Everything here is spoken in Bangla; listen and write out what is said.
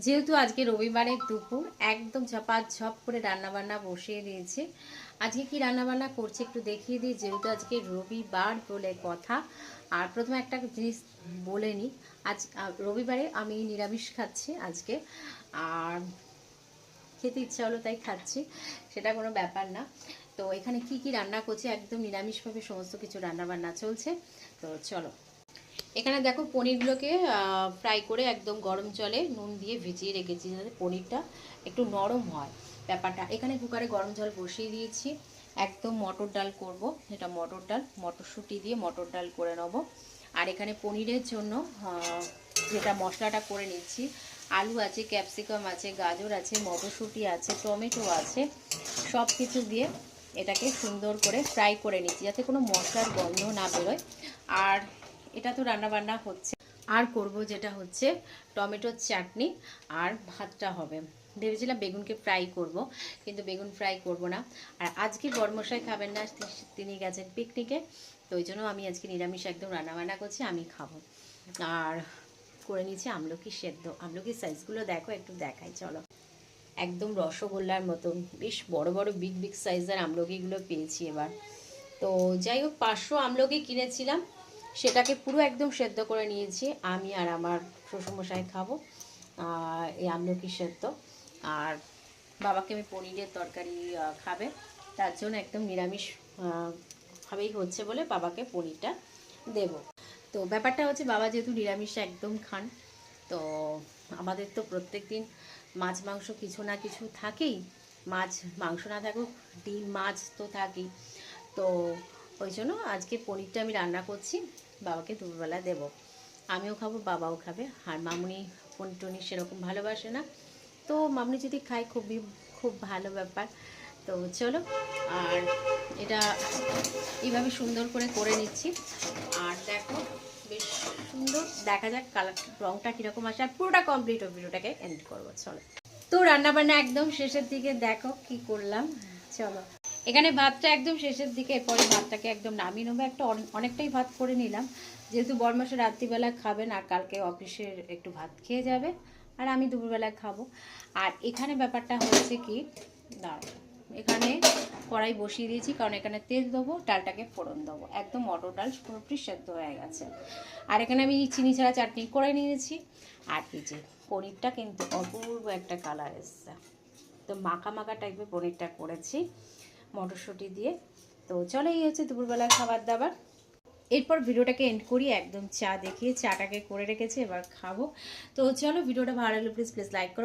যেহেতু আজকে রবিবারের দুপুর একদম ঝপাঝপ করে রান্নাবান্না বসিয়ে দিয়েছি। আজকে কি রান্নাবান্না করছি একটু দেখিয়ে দিই, যেহেতু আজকে রবিবার বলে কথা। আর প্রথমে একটা জিনিস বলে নিই, আজ রবিবারে আমি নিরামিষ খাচ্ছি আজকে। আর খেতে ইচ্ছা হলো তাই খাচ্ছি, সেটা কোনো ব্যাপার না। তো এখানে কি কি রান্না করছি, একদম নিরামিষভাবে সমস্ত কিছু রান্নাবান্না চলছে। তো চলো, এখানে দেখো পনিরগুলোকে ফ্রাই করে একদম গরম জলে নুন দিয়ে ভিজিয়ে রেখেছি যাতে পনিরটা একটু নরম হয় ব্যাপারটা। এখানে কুকারে গরম জল বসিয়ে দিয়েছি, একদম মটর ডাল করব। এটা মটর ডাল, মটরশুঁটি দিয়ে মটর ডাল করে নেব। আর এখানে পনিরের জন্য যেটা মশলাটা করে নিচ্ছি, আলু আছে, ক্যাপসিকাম আছে, গাজর আছে, মটরশুঁটি আছে, টমেটো আছে, সব কিছু দিয়ে এটাকে সুন্দর করে ফ্রাই করে নিচ্ছি যাতে কোনো মশলার গন্ধ না বেরোয়। আর এটা তো রান্না বান্না হচ্ছে। আর করব যেটা হচ্ছে টমেটোর চাটনি, আর ভাতটা হবে। ভেবেছিলাম বেগুনকে ফ্রাই করব, কিন্তু বেগুন ফ্রাই করব না। আর আজকে বড়মশাই খাবেন না, তিনি গেছেন পিকনিকে। তো ওই জন্য আমি আজকে নিরামিষ একদম রান্নাবান্না করছি, আমি খাবো। আর করে নিচ্ছি আমলকি সেদ্ধ। আমলকির সাইজগুলো দেখো, একটু দেখাই চলো। একদম রসগোল্লার মতন বেশ বড় বড় বিগ বিগ সাইজের আমলকিগুলো পেয়েছি এবার। তো যাই হোক, 500 আমলকি কিনেছিলাম, সেটাকে পুরো একদম সেদ্ধ করে নিয়েছি। আমি আর আমার শ্বশুরমশাই খাবো এই আমলকি সেদ্ধ। আর বাবাকে আমি পনিরের তরকারি খাবে, তার জন্য একদম নিরামিষ ভাবেই হচ্ছে বলে বাবাকে পনিরটা দেব। তো ব্যাপারটা হচ্ছে, বাবা যেহেতু নিরামিষ একদম খান, তো আমাদের তো প্রত্যেক দিন মাছ মাংস কিছু না কিছু থাকেই। মাছ মাংস না থাকুক, ডিম মাছ তো থাকেই। তো ওই জন্য আজকে পনিরটা আমি রান্না করছি, বাবাকে দুপুরবেলা দেবো। আমিও খাবো, বাবাও খাবে। আর মামুনি পনির টনির সেরকম ভালোবাসে না, তো মামুনি যদি খায় খুব ভালো ব্যাপার। তো চলো, আর এটা এইভাবে সুন্দর করে করে নিচ্ছি। আর দেখো, বেশ সুন্দর দেখা যাক কালার রঙটা কীরকম আসে। আর পুরোটা কমপ্লিট হবে, ভিডিওটাকে এন্ড করবো চলো। তো রান্নাবান্না একদম শেষের দিকে, দেখো কি করলাম চলো। এখানে ভাতটা একদম শেষের দিকে, এরপরে ভাতটাকে একদম নামিয়ে নেবো। একটা অনেকটাই ভাত করে নিলাম, যেহেতু বড়মাসে রাত্রিবেলা খাবেন আর কালকে অফিসের একটু ভাত খেয়ে যাবে, আর আমি দুপুরবেলা খাবো। আর এখানে ব্যাপারটা হচ্ছে কি, দাঁড়াও, এখানে কড়াই বসিয়ে দিয়েছি, কারণ এখানে তেল দেবো, ডালটাকে ফোড়ন দেবো। একদম মটর ডাল পুরোপুরি সেদ্ধ হয়ে গেছে। আর এখানে আমি চিনি ছাড়া চাটনি করে নিয়েছি। আর এই যে পনিরটা কিন্তু অপূর্ব একটা কালার এসছে, তো মাখা মাখা টাইপের পনিরটা করেছি মটরশুঁটি দিয়ে। তো চলো, এই হচ্ছে দুপুরবেলার খাবার দাবার। এরপর ভিডিওটাকে এন্ড করি, একদম চা দেখিয়ে চাটাকে করে রেখেছি, এবার খাবো। তো চলো, ভিডিওটা ভালো লাগলে প্লিজ লাইক করো।